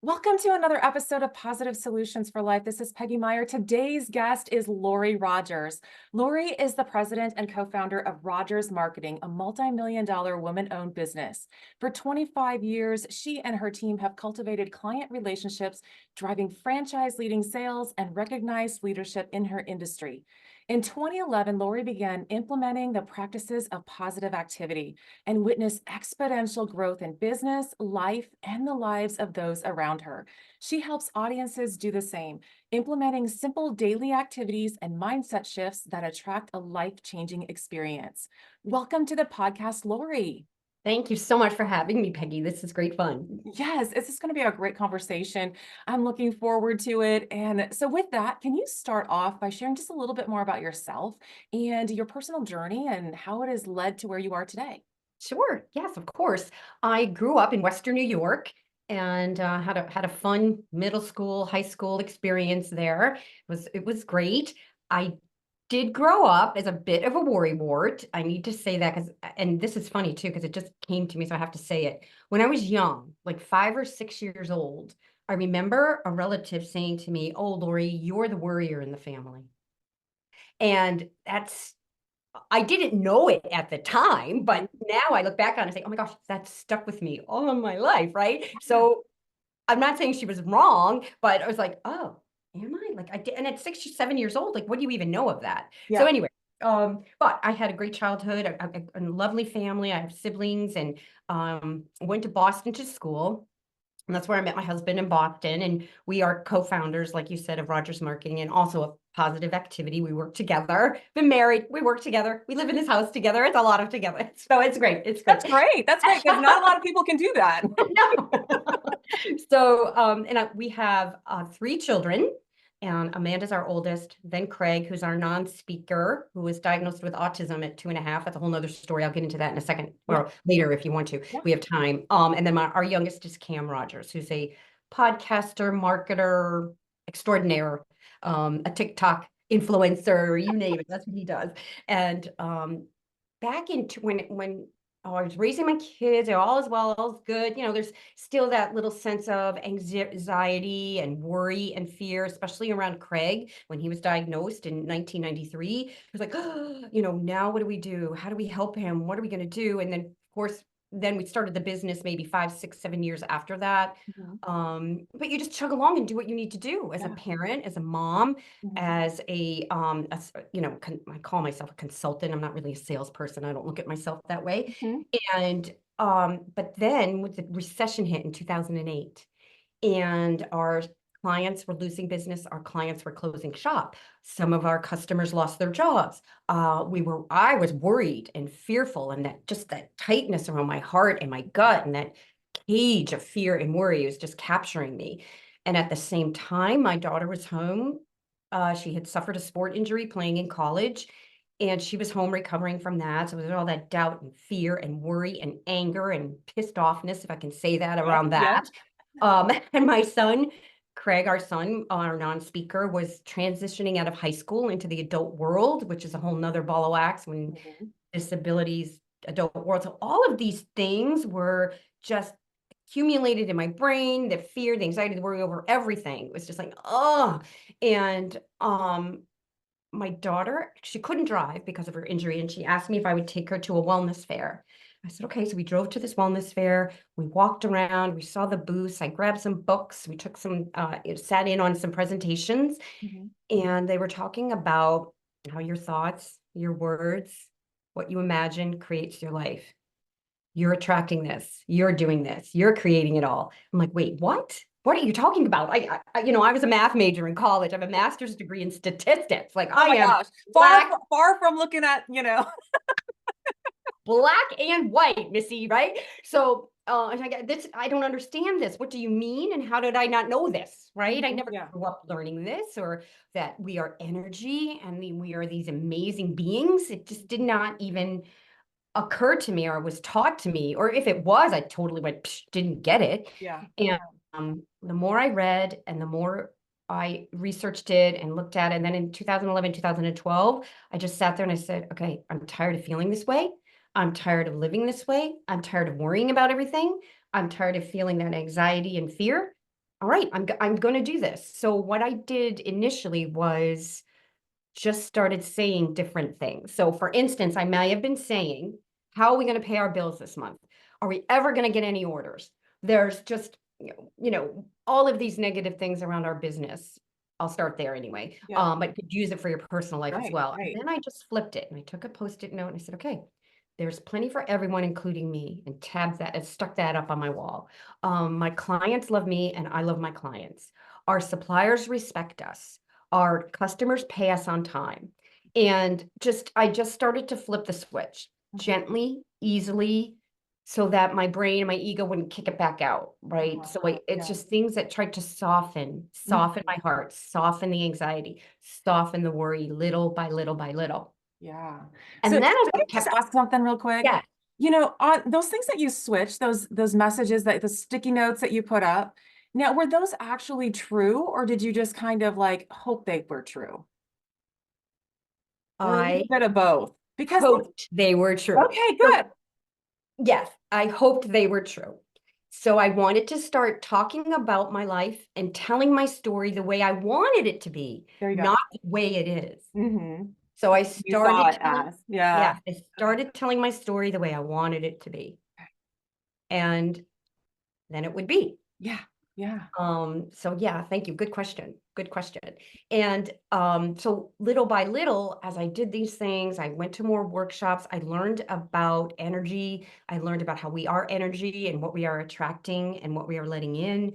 Welcome to another episode of Positive Solutions for Life. This is Peggy Meyer. Today's guest is Lori Rogers. Lori is the president and co-founder of Rogers Marketing, a multi-million-dollar woman-owned business. For 25 years, she and her team have cultivated client relationships, driving franchise-leading sales and recognized leadership in her industry. In 2011, Lori began implementing the practices of positive activity and witnessed exponential growth in business, life, and the lives of those around her. She helps audiences do the same, implementing simple daily activities and mindset shifts that attract a life-changing experience. Welcome to the podcast, Lori. Thank you so much for having me, Peggy. This is great fun. Yes, this is going to be a great conversation. I'm looking forward to it. And so with that, can you start off by sharing just a little bit more about yourself and your personal journey and how it has led to where you are today? Sure. Yes, of course. I grew up in Western New York and had a fun middle school, high school experience there. It was great. I did grow up as a bit of a worrywart. I need to say that and this is funny too, because it just came to me, so I have to say it. When I was young, like 5 or 6 years old, I remember a relative saying to me, "Oh, Lori, you're the worrier in the family." And I didn't know it at the time, but now I look back on it and say, oh my gosh, that stuck with me all of my life, right? So I'm not saying she was wrong, but I was like, oh, am I? Like I did, and at 6 or 7 years old, like what do you even know of that? So Yeah. anyway, but I had a great childhood, a lovely family. I have siblings, and went to Boston to school. And that's where I met my husband in Boston. And we are co-founders, like you said, of Rogers Marketing and also a positive activity. We work together, been married, we work together, we live in this house together. It's a lot of together. So it's great. It's great. That's great. That's great because not a lot of people can do that. No. So, we have 3 children, and Amanda's our oldest, then Craig, who's our non-speaker, who was diagnosed with autism at 2.5. That's a whole nother story. I'll get into that in a second or later if you want to. Yeah. We have time. And then our youngest is Cam Rogers, who's a podcaster, marketer extraordinaire, a TikTok influencer, you name it. That's what he does. And back into when I was raising my kids, all is well, all's good. There's still that little sense of anxiety and worry and fear, especially around Craig when he was diagnosed in 1993. He was like, oh, now what do we do? How do we help him? What are we going to do? And then, of course, then we started the business maybe 5, 6, 7 years after that. Mhm. But you just chug along and do what you need to do as a Yeah. parent, as a mom, Mhm. as I call myself a consultant. I'm not really a salesperson. I don't look at myself that way. Mhm. And but then with the recession hit in 2008, and our clients were losing business, our clients were closing shop. Some of our customers lost their jobs. I was worried and fearful, and that tightness around my heart and my gut, and that cage of fear and worry was just capturing me. And at the same time, my daughter was home. She had suffered a sport injury playing in college, and she was home recovering from that. So there was all that doubt and fear and worry and anger and pissed offness, if I can say that, Yep. around Yep. that. And my son, Craig, our son, our non-speaker, was transitioning out of high school into the adult world, which is a whole nother ball of wax when Mhm. disabilities, adult world. So all of these things were just accumulated in my brain, the fear, the anxiety, the worry over everything. It was just like, oh. And my daughter, she couldn't drive because of her injury, and she asked me if I would take her to a wellness fair. I said, okay. So we drove to this wellness fair. We walked around. We saw the booths. I grabbed some books. We took sat in on some presentations, Mhm. and they were talking about how your thoughts, your words, what you imagine creates your life. You're attracting this. You're doing this. You're creating it all. I'm like, wait, what? What are you talking about? I was a math major in college. I have a master's degree in statistics. Like Oh I my am gosh. black, Far from looking at, black and white, Missy, right? So, and I get this. I don't understand this. What do you mean? And how did I not know this? Right? I Mhm. never Yeah. grew up learning this, or that we are energy and we are these amazing beings. It just did not even occurred to me or was taught to me, or if it was, I totally went, psh, didn't get it. Yeah. And the more I read and the more I researched it and looked at it, and then in 2011, 2012, I just sat there and I said, okay, I'm tired of feeling this way. I'm tired of living this way. I'm tired of worrying about everything. I'm tired of feeling that anxiety and fear. all right, I'm going to do this. So what I did initially was just started saying different things. So for instance, I may have been saying, how are we going to pay our bills this month? Are we ever going to get any orders? There's just, all of these negative things around our business. I'll start there anyway. Yeah. But you could use it for your personal life as Right, well. And right. then I just flipped it and I took a Post-it note and I said, okay, there's plenty for everyone, including me, and tabbed that and stuck that up on my wall. My clients love me and I love my clients. Our suppliers respect us. Our customers pay us on time. And I just started to flip the switch Mhm. gently, easily, so that my brain and my ego wouldn't kick it back out, right? So it's Yeah. just things that tried to soften Mhm. my heart, soften the anxiety, soften the worry little by little by little. Yeah. So And then as can I I just kept, ask something real quick? yeah, On those things that you switched, those messages that the sticky notes that you put up, now were those actually true, or did you just kind of like hope they were true? Or a I little bit of both? Because hoped they were true. okay, So good. yes, I hoped they were true. So I wanted to start talking about my life and telling my story the way I wanted it to be, There you go. not the way it is. Mhm. So I You saw started it telling, as, yeah. yeah, I started telling my story the way I wanted it to be. And then it would be. Yeah, yeah. So yeah, thank you. Good question. Good question. And so little by little, as I did these things, I went to more workshops. I learned about energy. I learned about how we are energy and what we are attracting and what we are letting in.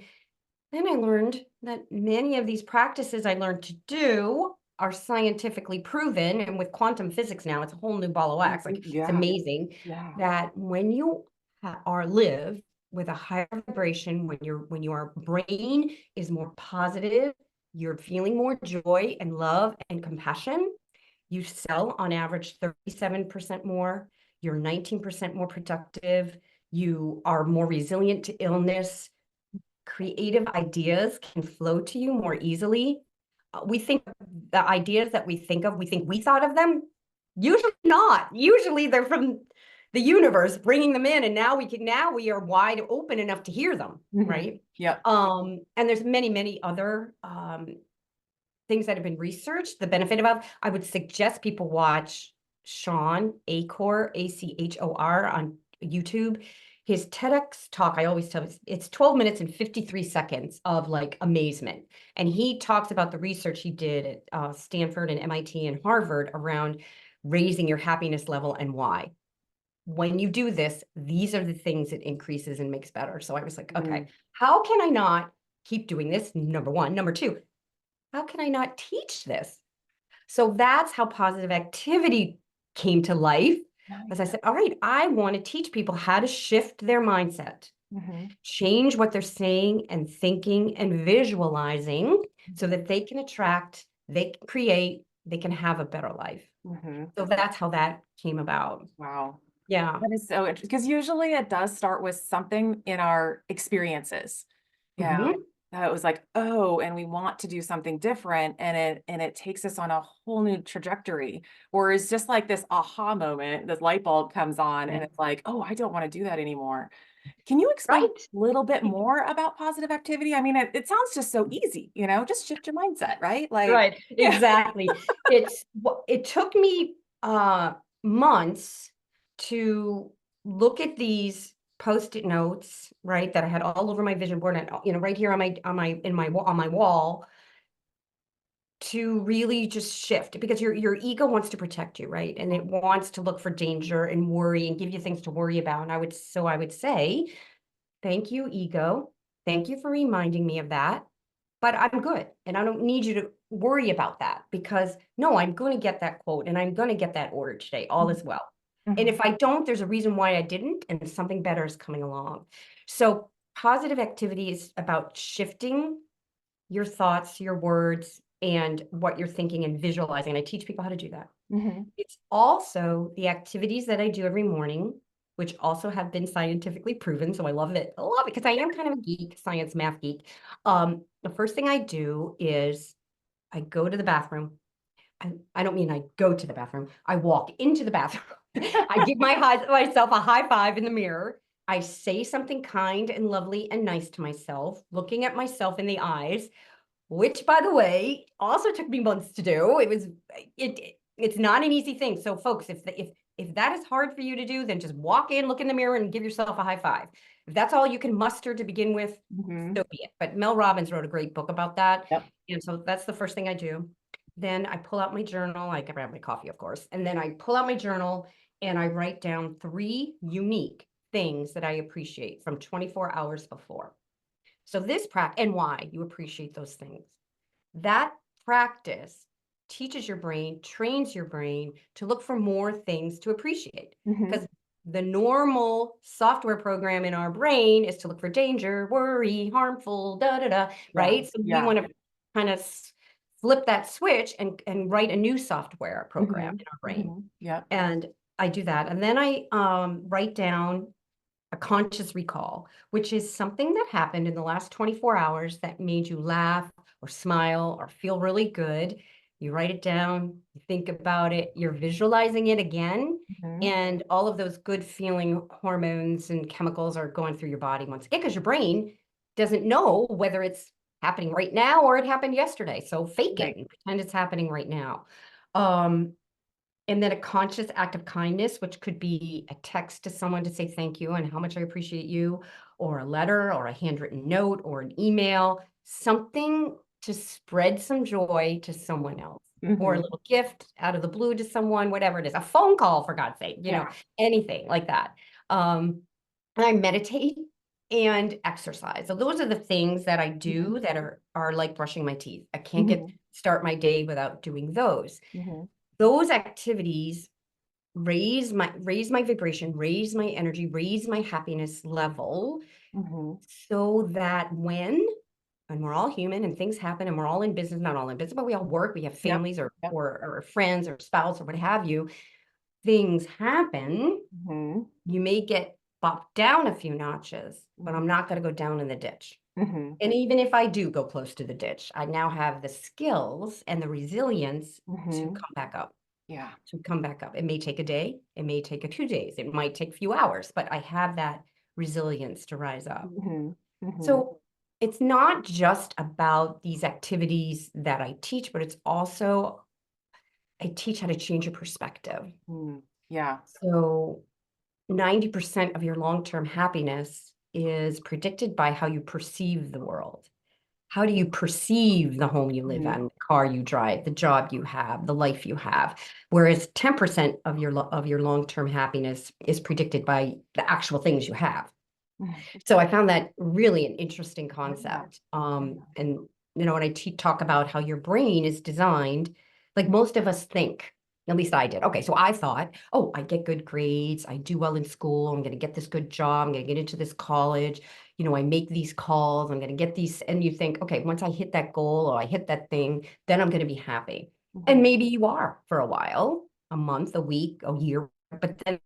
Then I learned that many of these practices I learned to do are scientifically proven. And with quantum physics now, it's a whole new ball of wax. Like Mhm. it's Yeah, amazing yeah. that when you are live with a higher vibration, when your brain is more positive, you're feeling more joy and love and compassion, you sell on average 37% more, you're 19% more productive, you are more resilient to illness, creative ideas can flow to you more easily. We think the ideas that we think of, we think we thought of them. Usually not. Usually they're from the universe bringing them in, and now we are wide open enough to hear them, Mhm. right? Yep. And there's many other things that have been researched. The benefit of, I would suggest people watch Sean Achor, Achor on YouTube. His TEDx talk, I always tell you, it's 12 minutes and 53 seconds of like amazement. And he talks about the research he did at Stanford and MIT and Harvard around raising your happiness level and why. When you do this, these are the things it increases and makes better. So I was like, okay, Mhm. how can I not keep doing this? Number one. Number two, how can I not teach this? So that's how positive activity came to life. As I Nice. said, all right, I want to teach people how to shift their mindset, Mhm. change what they're saying and thinking and visualizing so Mhm. that they can attract, they can create, they can have a better life. Mhm. So that's how that came about. Wow. Yeah. That is so interesting because usually it does start with something in our experiences. Yeah. Mhm. That it was like, oh, and we want to do something different, and it takes us on a whole new trajectory. Or it's just like this aha moment, this light bulb comes on, and Right. it's like, oh, I don't want to do that anymore. Can you explain Right. a little bit more about positive activity? I mean, it sounds just so easy, just shift your mindset, right? Like, Right, yeah. exactly. It took me months to look at these post-it notes, right, that I had all over my vision board and right here on my wall to really just shift because your ego wants to protect you, right? And it wants to look for danger and worry and give you things to worry about. And I would say, thank you, ego. Thank you for reminding me of that. But I'm good. And I don't need you to worry about that because no, I'm going to get that quote and I'm going to get that order today. All is well. And Mhm. if I don't, there's a reason why I didn't, and something better is coming along. So positive activity is about shifting your thoughts, your words, and what you're thinking and visualizing. And I teach people how to do that. Mhm. It's also the activities that I do every morning, which also have been scientifically proven. So I love it. I love it because I am kind of a geek, science, math geek. The first thing I do is I go to the bathroom. I don't mean I go to the bathroom. I walk into the bathroom. I give myself a high five in the mirror. I say something kind and lovely and nice to myself, looking at myself in the eyes, which, by the way, also took me months to do. It's not an easy thing. So folks, if that is hard for you to do, then just walk in, look in the mirror, and give yourself a high five. If that's all you can muster to begin with, so be it. But Mel Robbins wrote a great book about that. Yep. And so that's the first thing I do. Then I pull out my journal. I grab my coffee, of course. And then I pull out my journal and I write down 3 unique things that I appreciate from 24 hours before. So this practice, and why you appreciate those things. That practice teaches your brain, trains your brain to look for more things to appreciate. Because the normal software program in our brain is to look for danger, worry, harmful, right? So we want to kind of flip that switch and write a new software program in our brain. Yeah. And I do that. And then I write down a conscious recall, which is something that happened in the last 24 hours that made you laugh or smile or feel really good. You write it down, you think about it, you're visualizing it again, and all of those good feeling hormones and chemicals are going through your body once again, because your brain doesn't know whether it's happening right now or it happened yesterday. So fake it and pretend it's happening right now. And then a conscious act of kindness, which could be a text to someone to say thank you and how much I appreciate you, or a letter, or a handwritten note, or an email, something to spread some joy to someone else, or a little gift out of the blue to someone, whatever it is, a phone call, for God's sake, you know, anything like that. And I meditate and exercise. So those are the things that I do that are like brushing my teeth. I can't start my day without doing those. Those activities raise my vibration, raise my energy, raise my happiness level, so that when we're all human and things happen and we're all in business, not all in business, but we all work, we have families or friends or spouse or what have you, things happen. You may get bopped down a few notches, but I'm not going to go down in the ditch. And even if I do go close to the ditch, I now have the skills and the resilience to come back up. To come back up. It may take a day, it may take 2 days, it might take a few hours, but I have that resilience to rise up. So it's not just about these activities that I teach, but it's also, I teach how to change your perspective. So 90% of your long-term happiness is predicted by how you perceive the world. How do you perceive the home you live in, the car you drive, the job you have, the life you have? Whereas 10% of your long-term happiness is predicted by the actual things you have. So I found that really an interesting concept. And you know, when I talk about how your brain is designed, like most of us think, at least I did. Okay, so I thought, oh, I get good grades, I do well in school, I'm going to get this good job, I'm going to get into this college, you know, I make these calls, I'm going to get these, and you think, okay, once I hit that goal or I hit that thing, then I'm going to be happy. And maybe you are for a while, a month, a week, a year, but then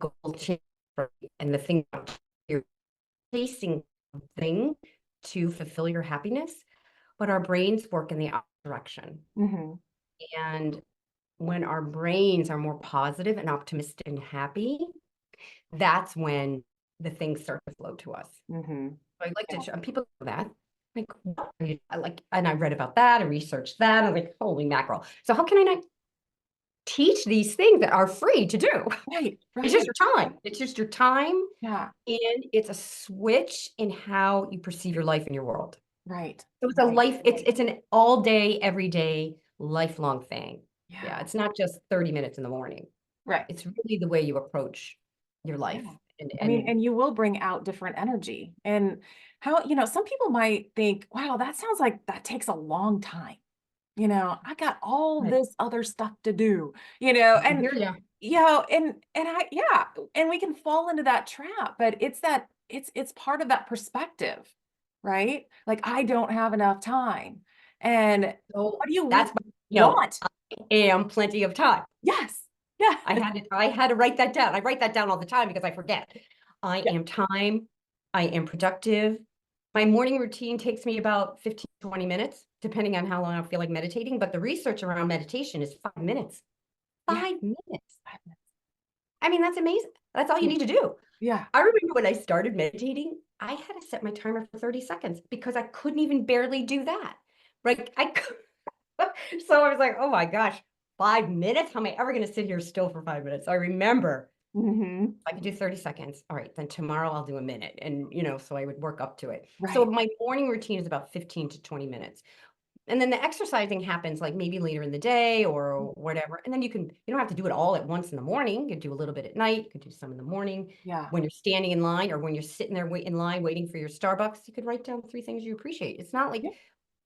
the goal changes, and the thing you're chasing something to fulfill your happiness, but our brains work in the opposite direction. And when our brains are more positive and optimistic and happy, that's when the things start to flow to us. So I like to show people that. Like, what are you, and I read about that, I researched that. I'm like, holy mackerel. So how can I not teach these things that are free to do? It's just your time. It's just your time. And it's a switch in how you perceive your life and your world. So it's a life, it's an all day, every day, lifelong thing. It's not just 30 minutes in the morning. It's really the way you approach your life. I mean, and you will bring out different energy. And how, you know, some people might think, wow, that sounds like that takes a long time. You know, I got all this other stuff to do, you know, and you know, and and we can fall into that trap, but it's part of that perspective, right? Like, I don't have enough time. And what do you that's want? I am plenty of time. Yes. Yeah. I had to write that down. I write that down all the time because I forget. I am time. I am productive. My morning routine takes me about 15, 20 minutes, depending on how long I feel like meditating. But the research around meditation is 5 minutes. 5 minutes. I mean, that's amazing. That's all you Yeah. need to do. Yeah. I remember when I started meditating, I had to set my timer for 30 seconds because I couldn't even barely do that. Like I could, so I was like, oh my gosh, 5 minutes? How am I ever going to sit here still for 5 minutes? I remember Hmm. I could do 30 seconds. All right, then tomorrow I'll do a minute. And, so I would work up to it. So Right. my morning routine is about 15 to 20 minutes. And then the exercising happens like maybe later in the day or whatever. And then you don't have to do it all at once in the morning. You could do a little bit at night. You could do some in the morning Yeah. when you're standing in line or when you're sitting there in line waiting for your Starbucks. You could write down 3 things you appreciate. It's not like Yeah.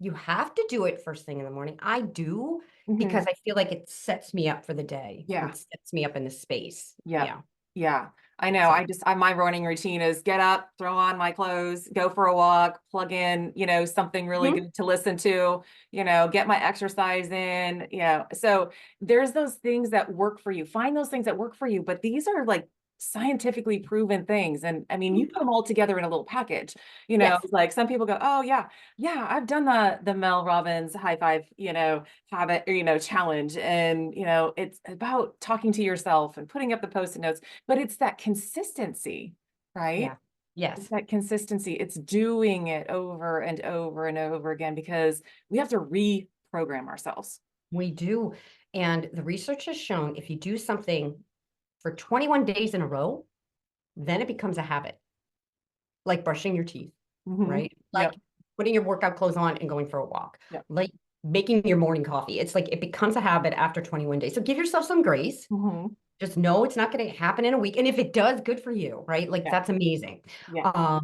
you have to do it first thing in the morning. I do Hmm. because I feel like it sets me up for the day. Yeah. It sets me up in the space. Yep. Yeah. Yeah. I know. So, My morning routine is get up, throw on my clothes, go for a walk, plug in, something really mhm. good to listen to, get my exercise in, So there's those things that work for you. Find those things that work for you. But these are like scientifically proven things. And I mean, you put them all together in a little package, Yes. like some people go, oh yeah, yeah, I've done the Mel Robbins high five, habit, or, challenge. And, it's about talking to yourself and putting up the post-it notes, but it's that consistency, right? Yeah. It's Yes, that consistency. It's doing it over and over and over again because we have to reprogram ourselves. we do. And the research has shown if you do something for 21 days in a row, then it becomes a habit, like brushing your teeth, Hmm. right? Like Yep. putting your workout clothes on and going for a walk, Yep. like making your morning coffee. It's like it becomes a habit after 21 days. So give yourself some grace. Hmm. Just know it's not going to happen in a week. And if it does, good for you, right? Like Yeah. that's amazing. Yeah.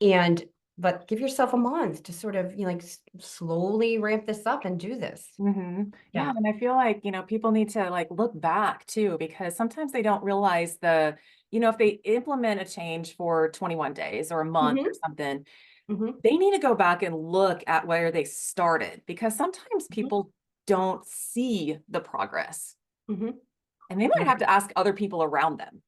And but give yourself a month to sort of, like slowly ramp this up and do this. Yeah. Yeah. And I feel like, people need to like look back too, because sometimes they don't realize if they implement a change for 21 days or a month or Hmm. something, Hmm. they need to go back and look at where they started because sometimes Hmm. people don't see the progress Hmm. and they might No. have to ask other people around them.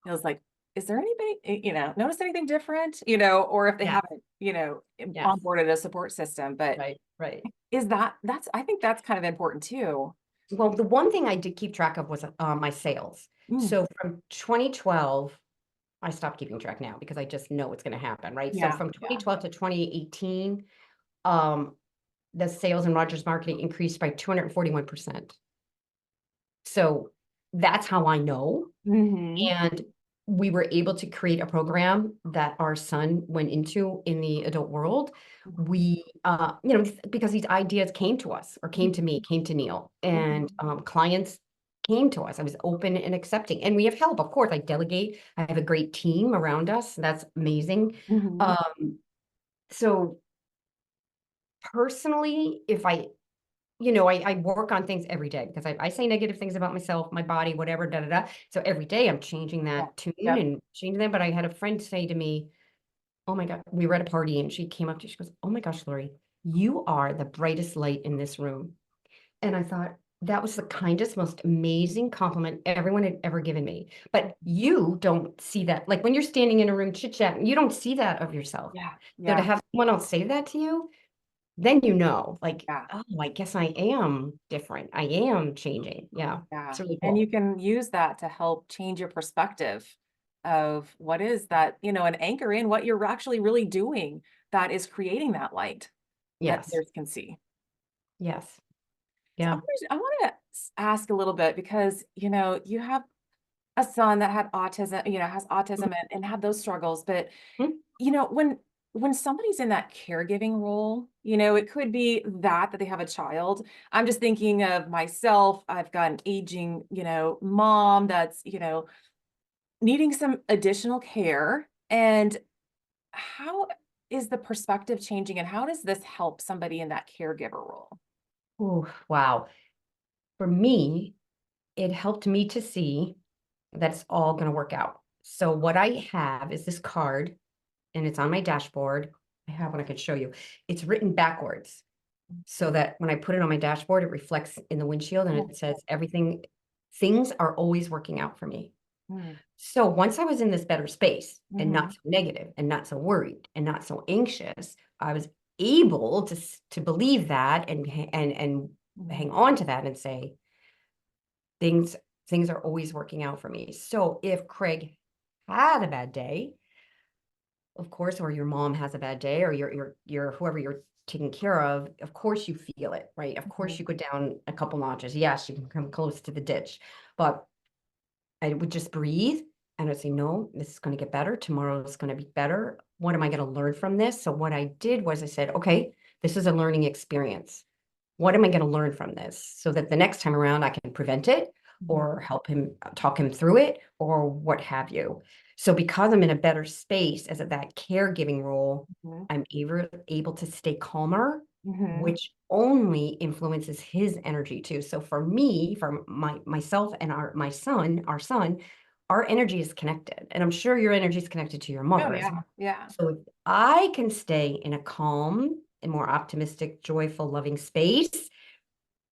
It was like, is there anybody, notice anything different, or if they Yes. haven't, Yes. onboarded a support system. But Right. Right. I think that's kind of important too. Well, the one thing I did keep track of was my sales. Mm, So from 2012, I stopped keeping track now because I just know it's going to happen, right? So yeah. from Yeah. 2012 to 2018, um, the sales and Rogers marketing increased by 241%. So that's how I know. Hmm. And we were able to create a program that our son went into in the adult world. We, because these ideas came to us or came to me, came to Neil, and clients came to us. I was open and accepting, and we have help, of course. I delegate. I have a great team around us. That's amazing. Hmm. So personally, if I work on things every day because I say negative things about myself, my body, whatever, da da da. So every day I'm changing Yeah. that tune Yep. and changing that. But I had a friend say to me, "Oh my God," we were at a party and she came up to me, she goes, "Oh my gosh, Lori, you are the brightest light in this room." And I thought that was the kindest, most amazing compliment everyone had ever given me. But you don't see that. Like when you're standing in a room chit-chatting, you don't see that of yourself. Yeah. So to Yeah. have someone else say that to you, then like, Yeah. oh, I guess I am different. I am changing. Yeah, Yeah. it's really And you cool. can use that to help change your perspective of what is that, an anchor in what you're actually really doing that is creating that light that Yes, others can see. yes, So yeah. I want to ask a little bit because, you have a son that had autism, has autism and had those struggles. But, Mhm. when somebody's in that caregiving role, it could be that they have a child. I'm just thinking of myself. I've got an aging, mom that's, needing some additional care. And how is the perspective changing and how does this help somebody in that caregiver role? Ooh, wow. For me, it helped me to see that it's all going to work out. So what I have is this card, and it's on my dashboard. I have one I could show you. It's written backwards so that when I put it on my dashboard, it reflects in the windshield and Yeah. it says things are always working out for me. Mm. So once I was in this better space and not Mhm. so negative and not so worried and not so anxious, I was able to believe that and Mhm. hang on to that and say things things are always working out for me. So if Craig had a bad day, of course, or your mom has a bad day, or your whoever you're taking care of course you feel it, right? Of course Mhm. you go down a couple notches. Yes, you can come close to the ditch, but I would just breathe and I'd say, no, this is going to get better. Tomorrow is going to be better. What am I going to learn from this? So what I did was I said, okay, this is a learning experience. What am I going to learn from this so that the next time around I can prevent it Mhm. or help him talk him through it or what have you. So because I'm in a better space as that caregiving role, Mhm. I'm able to stay calmer, Mhm. which only influences his energy too. So for me, for myself and our son, our energy is connected. And I'm sure your energy is connected to your Oh, mother as yeah. well. Yeah. So if I can stay in a calm and more optimistic, joyful, loving space,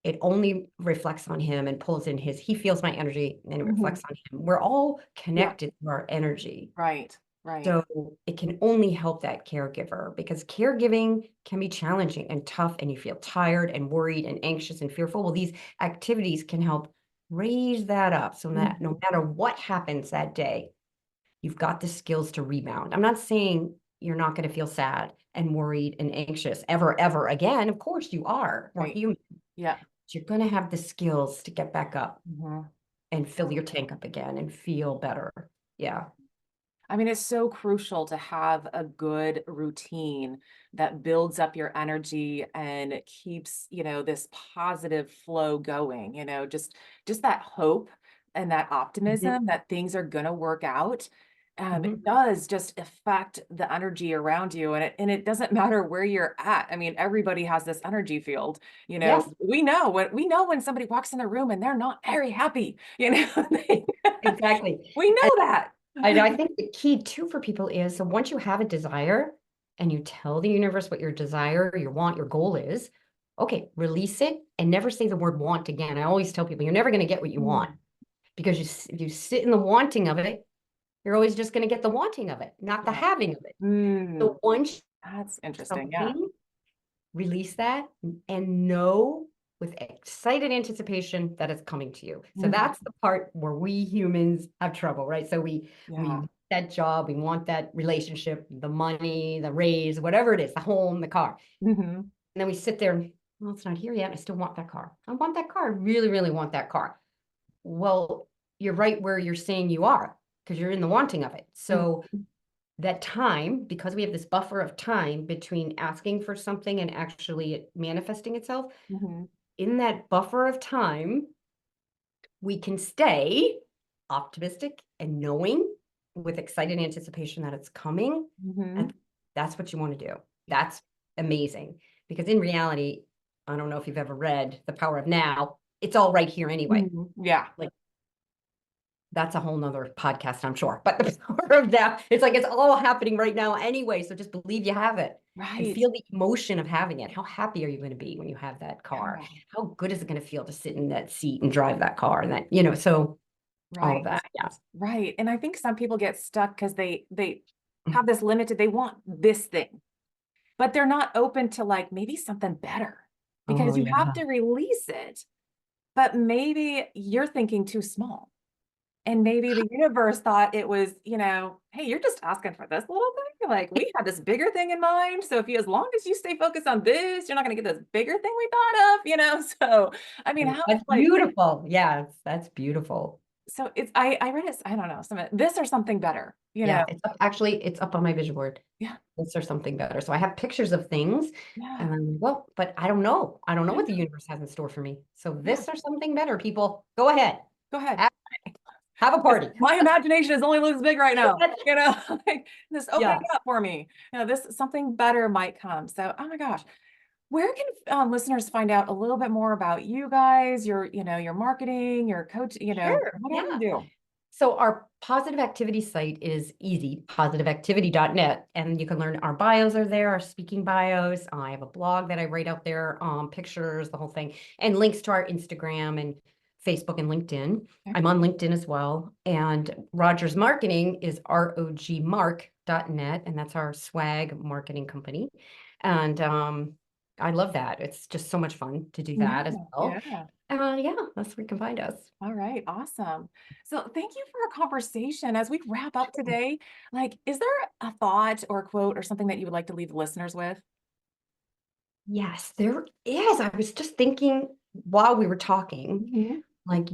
it only reflects on him and pulls in he feels my energy and it Mhm. reflects on him. We're all Yeah. connected to our energy. Right. Right. So it can only help that caregiver because caregiving can be challenging and tough, and you feel tired and worried and anxious and fearful. Well, these activities can help raise that up so that no Mhm. matter what happens that day, you've got the skills to rebound. I'm not saying you're not going to feel sad and worried and anxious ever again. Of course you are. We're Right. human. Yeah. You're going to have the skills to get back up Mhm. and fill your tank up again and feel better. Yeah. I mean, it's so crucial to have a good routine that builds up your energy and keeps, this positive flow going, just that hope and that Mhm. optimism that things are going to work out. Mhm. It does just affect the energy around you, and it doesn't matter where you're at. I mean, everybody has this energy field. Yes, We know when somebody walks in the room and they're not very happy. exactly. We know And that. I think the key too for people is so once you have a desire and you tell the universe what your desire, your want, your goal is, okay, release it and never say the word want again. I always tell people you're never going to get what you want Mm. because if you sit in the wanting of it, you're always just going to get the wanting of it, not the Yeah. having of it. Mm, So once that's interesting, yeah. something, release that and know with excited anticipation that it's coming to you. So Mhm. that's the part where we humans have trouble, right? So we Yeah. want that job, we want that relationship, the money, the raise, whatever it is, the home, the car. Mhm. And then we sit there and, well, it's not here yet. I still want that car. I want that car. I really, really want that car. Well, you're right where you're saying you are because you're in the wanting of it. So Mhm. that time, because we have this buffer of time between asking for something and actually it manifesting itself, Mhm. in that buffer of time, we can stay optimistic and knowing with excited anticipation that it's coming. And Mhm. that's what you want to do. That's amazing. Because in reality, I don't know if you've ever read The Power of Now, it's all right here anyway. Mhm. Yeah. Like that's a whole nother podcast, I'm sure. But the power of that, it's like it's all happening right now anyway. So just believe you have it and Right. feel the emotion of having it. How happy are you going to be when you have that car? Yeah. How good is it going to feel to sit in that seat and drive that car? And that, so all of Right. that. Yeah. Right. And I think some people get stuck because they have this limited, they want this thing, but they're not open to like maybe something better Oh, because you have yeah. to release it, but maybe you're thinking too small. And maybe the universe thought it was, hey, you're just asking for this little thing. Like we had this bigger thing in mind. So as long as you stay focused on this, you're not going to get this bigger thing we thought of. So, I mean, how That's like, beautiful. Yeah, that's beautiful. so I read it, I don't know, some this or something better, Yeah, it's up on my vision board. Yeah. This or something better. So I have pictures of things Yeah. and I'm well, but I don't know. I don't know Yeah. what the universe has in store for me. So Yeah. this or something better, people. Go ahead. Go ahead. Have, have a 'Cause party. my imagination is only this big right now. Like this opening Yes. up for me. This something better might come. So, oh my gosh. Where can listeners find out a little bit more about you guys, your marketing, your coach, Sure. what all you Yeah. do? So our positive activity site is easy, positiveactivity.net. And you can learn our bios are there, our speaking bios. I have a blog that I write out there, pictures, the whole thing, and links to our Instagram and Facebook and LinkedIn. Okay. I'm on LinkedIn as well. And Rogers Marketing is rogmark.net, and that's our swag marketing company. And I love that. It's just so much fun to do Yeah, that as well. yeah. Yeah, that's where you can find us. All right, awesome. So thank you for our conversation. As we wrap up today, like, is there a thought or a quote or something that you would like to leave the listeners with? Yes, there is. I was just thinking while we were talking, Mhm. like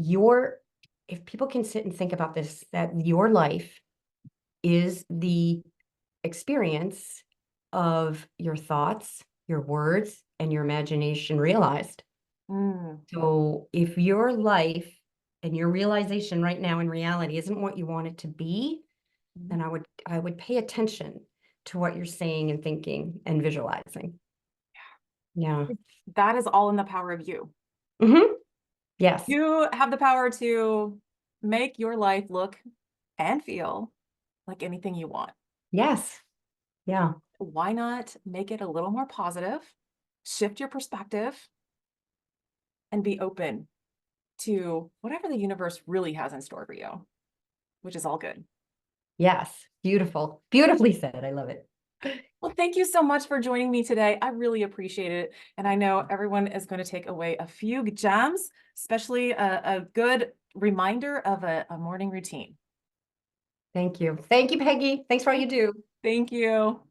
if people can sit and think about this, that your life is the experience of your thoughts, your words, and your imagination realized. Mm, So if your life and your realization right now in reality isn't what you want it to be, mhm. then I would pay attention to what you're saying and thinking and visualizing. Yeah. That is all in the power of you. Hmm. Yes. You have the power to make your life look and feel like anything you want. Yes. Yeah. Why not make it a little more positive, shift your perspective, and be open to whatever the universe really has in store for you, which is all good. Yes. Beautiful. Beautifully said. I love it. Well, thank you so much for joining me today. I really appreciate it. And I know everyone is going to take away a few gems, especially a good reminder of a morning routine. Thank you. Thank you, Peggy. Thanks for all you do. Thank you.